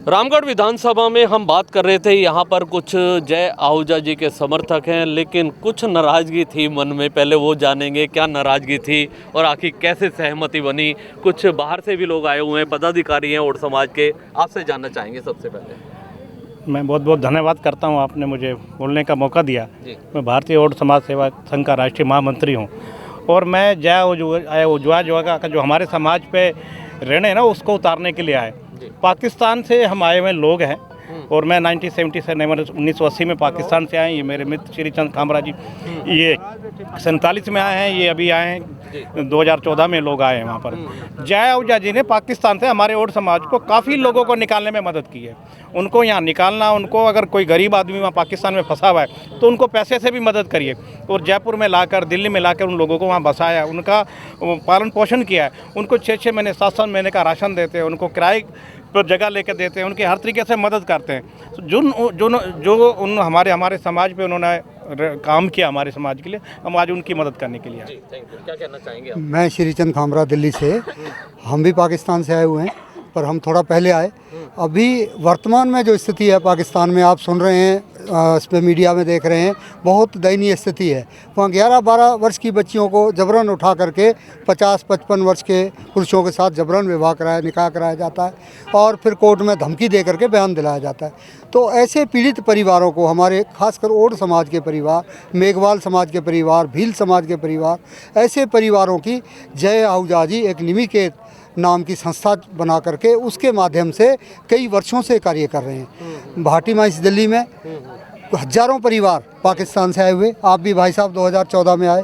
रामगढ़ विधानसभा में हम बात कर रहे थे। यहाँ पर कुछ जय आहूजा जी के समर्थक हैं, लेकिन कुछ नाराज़गी थी मन में। पहले वो जानेंगे क्या नाराज़गी थी और आखिर कैसे सहमति बनी। कुछ बाहर से भी लोग आए हुए हैं, पदाधिकारी हैं ओड समाज के, आपसे जानना चाहेंगे। सबसे पहले मैं बहुत बहुत धन्यवाद करता हूँ, आपने मुझे बोलने का मौका दिया। मैं भारतीय ओड समाज सेवा संघ का राष्ट्रीय महामंत्री हूँ और मैं जय आहूजा का जो हमारे समाज पे ऋण है ना, उसको उतारने के लिए आए। पाकिस्तान से हम आए हुए लोग हैं और मैं 1980 में पाकिस्तान से आए। ये मेरे मित्र श्री चंद खामरा जी, ये 47 में आए हैं, ये अभी आए हैं 2014 में लोग आए हैं वहाँ पर। जय आहूजा जी ने पाकिस्तान से हमारे ओड समाज को काफ़ी लोगों को निकालने में मदद की है। उनको यहाँ निकालना, उनको अगर कोई गरीब आदमी वहाँ पाकिस्तान में फंसा हुआ है तो उनको पैसे से भी मदद करिए। और जयपुर में लाकर, दिल्ली में लाकर उन लोगों को वहाँ बसाया, उनका पालन पोषण किया है। उनको 6-6 महीने 7-7 महीने का राशन देते हैं, उनको किराए पर जगह लेकर देते हैं, उनकी हर तरीके से मदद करते हैं। जो हमारे समाज पे उन्होंने काम किया हमारे समाज के लिए, हम आज उनकी मदद करने के लिए आए। क्या कहना चाहेंगे आप? मैं श्री चंद खामरा, दिल्ली से। हम भी पाकिस्तान से आए हुए हैं, पर हम थोड़ा पहले आए। अभी वर्तमान में जो स्थिति है पाकिस्तान में, आप सुन रहे हैं, इस पर मीडिया में देख रहे हैं, बहुत दयनीय स्थिति है। वहाँ 11-12 वर्ष की बच्चियों को जबरन उठा करके 50-55 वर्ष के पुरुषों के साथ जबरन निकाह कराया जाता है और फिर कोर्ट में धमकी दे करके बयान दिलाया जाता है। तो ऐसे पीड़ित परिवारों को, हमारे खासकर ओड समाज के परिवार, मेघवाल समाज के परिवार, भील समाज के परिवार, ऐसे परिवारों की जय आहूजा जी एक निमिकेत नाम की संस्था बना करके उसके माध्यम से कई वर्षों से कार्य कर रहे हैं। भाटी माइस दिल्ली में हजारों परिवार पाकिस्तान से आए हुए, आप भी भाई साहब 2014 में आए,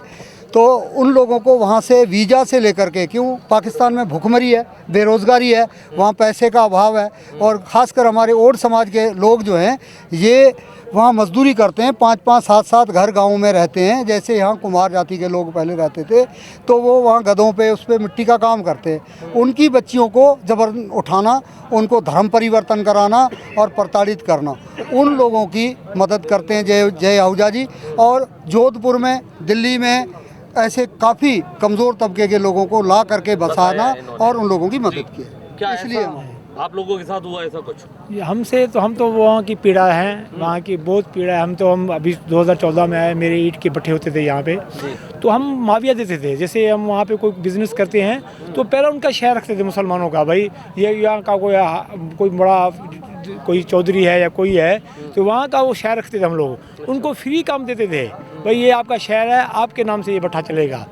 तो उन लोगों को वहाँ से वीज़ा से लेकर के, क्यों पाकिस्तान में भुखमरी है, बेरोज़गारी है, वहाँ पैसे का अभाव है और ख़ासकर हमारे ओड समाज के लोग जो हैं ये वहाँ मजदूरी करते हैं, 5-5, 7-7 घर गाँव में रहते हैं। जैसे यहाँ कुमार जाति के लोग पहले रहते थे, तो वो वहाँ गधों पे, उस पे मिट्टी का काम करते हैं। उनकी बच्चियों को जबरन उठाना, उनको धर्म परिवर्तन कराना और प्रताड़ित करना, उन लोगों की मदद करते हैं जय आहूजा जी। और जोधपुर में, दिल्ली में ऐसे काफ़ी कमज़ोर तबके के लोगों को ला करके बसाना और उन लोगों की मदद की है। इसलिए आप लोगों के साथ हुआ ऐसा कुछ? हमसे तो, हम तो वहाँ की पीड़ा है, वहाँ की बहुत पीड़ा है। हम अभी 2014 में आए, मेरे ईंट के भट्ठे होते थे यहाँ पे, तो हम माविया देते थे। जैसे हम वहाँ पे कोई बिजनेस करते हैं तो पहले उनका शेयर रखते थे मुसलमानों का, भाई ये यहाँ का कोई बड़ा कोई चौधरी है या कोई है तो वहाँ का वो शेयर रखते थे हम लोग, उनको फ्री काम देते थे, भाई ये आपका शेयर है, आपके नाम से ये भट्ठा चलेगा।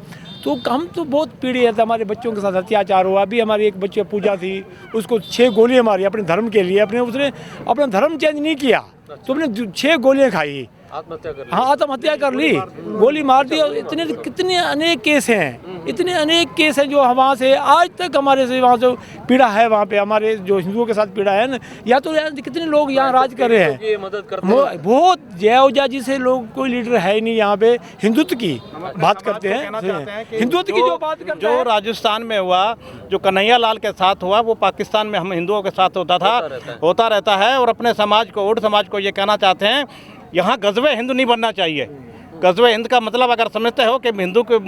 तो हम तो बहुत पीड़ित है, हमारे बच्चों के साथ अत्याचार हुआ। अभी हमारी एक बच्ची पूजा थी, उसको 6 गोलियां मारी अपने धर्म के लिए। उसने अपना धर्म चेंज नहीं किया तो उसने 6 गोलियां खाई, आत्महत्या कर ली। हाँ, आत्महत्या कर ली, गोली मार दी। और कितने अनेक केस हैं, इतने अनेक केस हैं जो वहाँ से आज तक हमारे से वहाँ से पीड़ा है। वहाँ पे हमारे जो हिंदुओं के साथ पीड़ा है ना, या तो कितने लोग यहाँ राज कर रहे हैं, मदद करते हैं बहुत। जय आहूजा जी से लोग कोई लीडर है ही नहीं यहाँ पे। हिंदुत्व की बात करते हैं, हिंदुत्व की जो बात करते हैं। जो राजस्थान में हुआ, जो कन्हैया लाल के साथ हुआ, वो पाकिस्तान में हम हिंदुओं के साथ होता रहता है। और अपने समाज को, ओड समाज को ये कहना चाहते हैं, यहाँ गज़वे हिंद नहीं बनना चाहिए। गज़वे हिंद का मतलब अगर समझते हो कि हिंदू के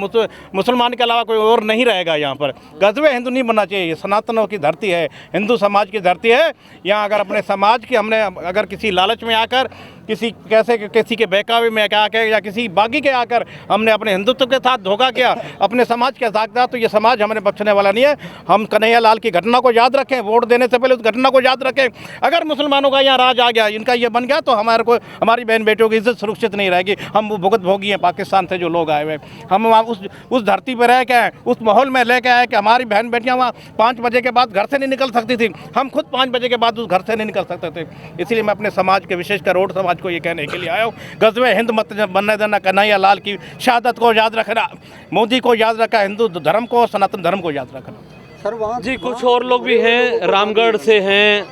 मुसलमान के अलावा कोई और नहीं रहेगा यहाँ पर, गज़वे हिंदू नहीं बनना चाहिए। ये सनातनों की धरती है, हिंदू समाज की धरती है। यहाँ अगर अपने समाज की हमने अगर किसी लालच में आकर, किसी के बहकावे में आकर या किसी बागी के आकर हमने अपने हिंदुत्व के साथ धोखा किया, अपने समाज के साथ, तो ये समाज हमें बख्शने वाला नहीं है। हम कन्हैया लाल की घटना को याद रखें, वोट देने से पहले उस घटना को याद रखें। अगर मुसलमानों का यहाँ राज आ गया, इनका ये बन गया, तो हमारी बहन बेटियों की इज्जत सुरक्षित नहीं रहेगी। हम वो भुगत भोगी हैं पाकिस्तान से जो लोग आए हुए। हम वहाँ उस धरती पर रह के, उस माहौल में रह के आए कि हमारी बहन बेटियाँ वहाँ 5 बजे के बाद घर से नहीं निकल सकती थी। हम खुद 5 बजे के बाद उस घर से नहीं निकल सकते थे। इसलिए मैं अपने समाज के, विशेषकर ओड समाज को ये कहने के लिए आया हूँ, गज़वे हिंद मत बनने देना। कन्हैया लाल की शहादत को याद रखना, मोदी को याद रखा, हिंदू धर्म को, सनातन धर्म को याद रखना। सर वहाँ जी कुछ और लोग भी हैं, रामगढ़ से हैं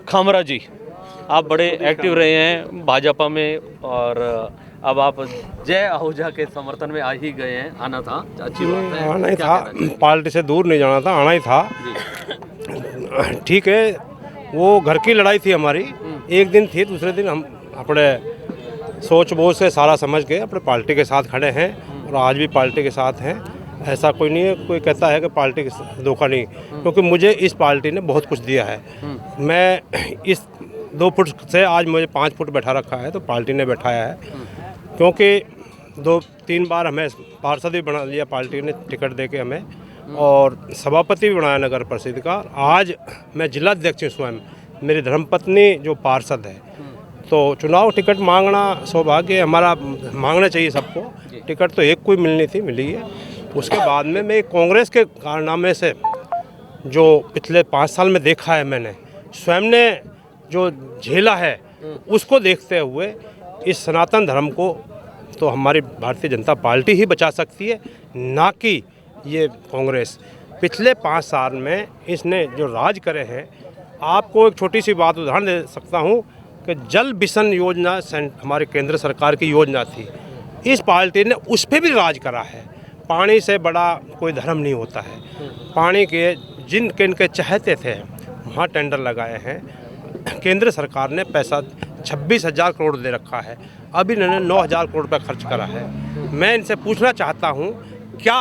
खामरा जी, आप बड़े एक्टिव रहे हैं भाजपा में और अब आप जय आहूजा के समर्थन में आ ही गए हैं। आना था, अच्छी बात है। आना ही था, पार्टी से दूर नहीं जाना था, आना ही था। ठीक है, वो घर की लड़ाई थी हमारी, एक दिन थी, दूसरे दिन हम अपने सोच बोझ से सारा समझ के अपने पार्टी के साथ खड़े हैं और आज भी पार्टी के साथ हैं। ऐसा कोई नहीं है। कोई कहता है कि पार्टी के धोखा नहीं, क्योंकि मुझे इस पार्टी ने बहुत कुछ दिया है। मैं इस 2 फुट से आज मुझे 5 फुट बैठा रखा है, तो पार्टी ने बैठाया है। क्योंकि 2-3 बार हमें पार्षद भी बना लिया पार्टी ने टिकट दे के हमें, और सभापति भी बनाया नगर परिषद का। आज मैं जिलाध्यक्ष हूँ स्वयं, मेरी धर्मपत्नी जो पार्षद है। तो चुनाव टिकट मांगना सौभाग्य है हमारा, मांगना चाहिए सबको। टिकट तो एक कोई मिलनी थी, मिली है। उसके बाद में मैं कांग्रेस के कारनामे से जो पिछले 5 साल में देखा है, मैंने स्वयं ने जो झेला है, उसको देखते हुए इस सनातन धर्म को तो हमारी भारतीय जनता पार्टी ही बचा सकती है, ना कि ये कांग्रेस। पिछले 5 साल में इसने जो राज करे हैं, आपको एक छोटी सी बात उदाहरण दे सकता हूँ कि जल मिशन योजना हमारे केंद्र सरकार की योजना थी, इस पार्टी ने उस पर भी राज करा है। पानी से बड़ा कोई धर्म नहीं होता है। पानी के जिनके चहते थे वहाँ टेंडर लगाए हैं। केंद्र सरकार ने पैसा 26,000 करोड़ दे रखा है, अभी इन्होंने 9,000 करोड़ रुपये खर्च करा है। मैं इनसे पूछना चाहता हूँ, क्या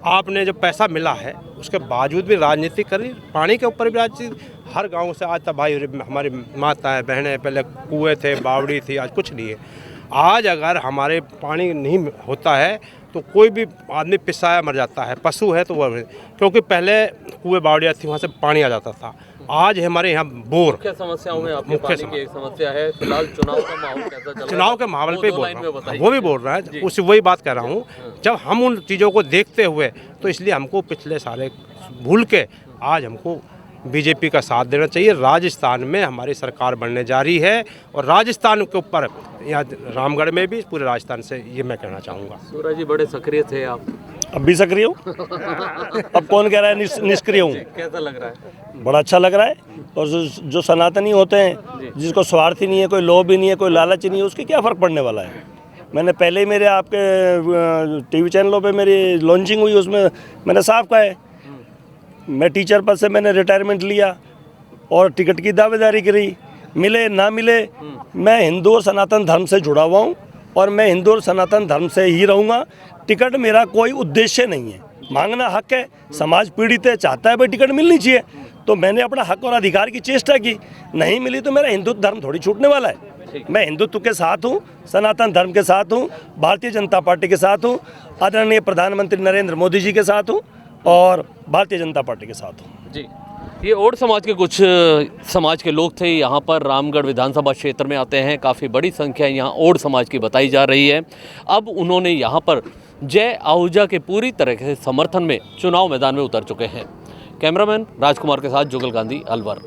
आपने जो पैसा मिला है उसके बावजूद भी राजनीति करी? पानी के ऊपर भी राजनीति, हर गांव से आज तक भाई हमारी माताएं बहनें, पहले कुएं थे, बावड़ी थी, आज कुछ नहीं है। आज अगर हमारे पानी नहीं होता है तो कोई भी आदमी पिसाया मर जाता है, पशु है तो वह, क्योंकि पहले कुएं बावड़ियाँ थी, वहाँ से पानी आ जाता था। आज हमारे यहाँ बोर मुख्य समस्याओं में आपके पानी की एक समस्या है। फिलहाल चुनाव का माहौल कैसा चल रहा है? चुनाव के माहौल पे बोल रहा हूँ, वो भी बोल रहा है, उसी वही बात कह रहा हूँ। जब हम उन चीज़ों को देखते हुए, तो इसलिए हमको पिछले सारे भूल के आज हमको बीजेपी का साथ देना चाहिए। राजस्थान में हमारी सरकार बनने जा रही है, और राजस्थान के ऊपर यहाँ रामगढ़ में भी, पूरे राजस्थान से, ये मैं कहना चाहूँगा। सूरज जी बड़े सक्रिय थे आप। अब भी सक्रिय हूँ। अब कौन कह रहा है निष्क्रिय हूँ? कैसा लग रहा है? बड़ा अच्छा लग रहा है। और जो सनातनी होते हैं, जिसको स्वार्थ ही नहीं है, कोई लोभ ही नहीं है, कोई लालच ही नहीं है, उसके क्या फ़र्क पड़ने वाला है। मैंने पहले ही मेरे आपके टीवी चैनलों पे मेरी लॉन्चिंग हुई, उसमें मैंने साफ कहा है, मैं टीचर पद से मैंने रिटायरमेंट लिया और टिकट की दावेदारी करी, मिले ना मिले, मैं हिंदू और सनातन धर्म से जुड़ा हुआ हूँ, और मैं हिंदू और सनातन धर्म से ही रहूँगा। टिकट मेरा कोई उद्देश्य नहीं है, मांगना हक है, समाज पीड़ित है, चाहता है भाई टिकट मिलनी चाहिए, तो मैंने अपना हक और अधिकार की चेष्टा की। नहीं मिली तो मेरा हिंदू धर्म थोड़ी छूटने वाला है। मैं हिंदुत्व के साथ हूँ, सनातन धर्म के साथ हूँ, भारतीय जनता पार्टी के साथ हूँ, आदरणीय प्रधानमंत्री नरेंद्र मोदी जी के साथ हूँ, और भारतीय जनता पार्टी के साथ हूँ। जी, ये और समाज के कुछ समाज के लोग थे, यहाँ पर रामगढ़ विधानसभा क्षेत्र में आते हैं। काफ़ी बड़ी संख्या यहाँ और समाज की बताई जा रही है। अब उन्होंने यहाँ पर जय आहूजा के पूरी तरह से समर्थन में चुनाव मैदान में उतर चुके हैं। कैमरामैन राजकुमार के साथ जुगल गांधी, अलवर।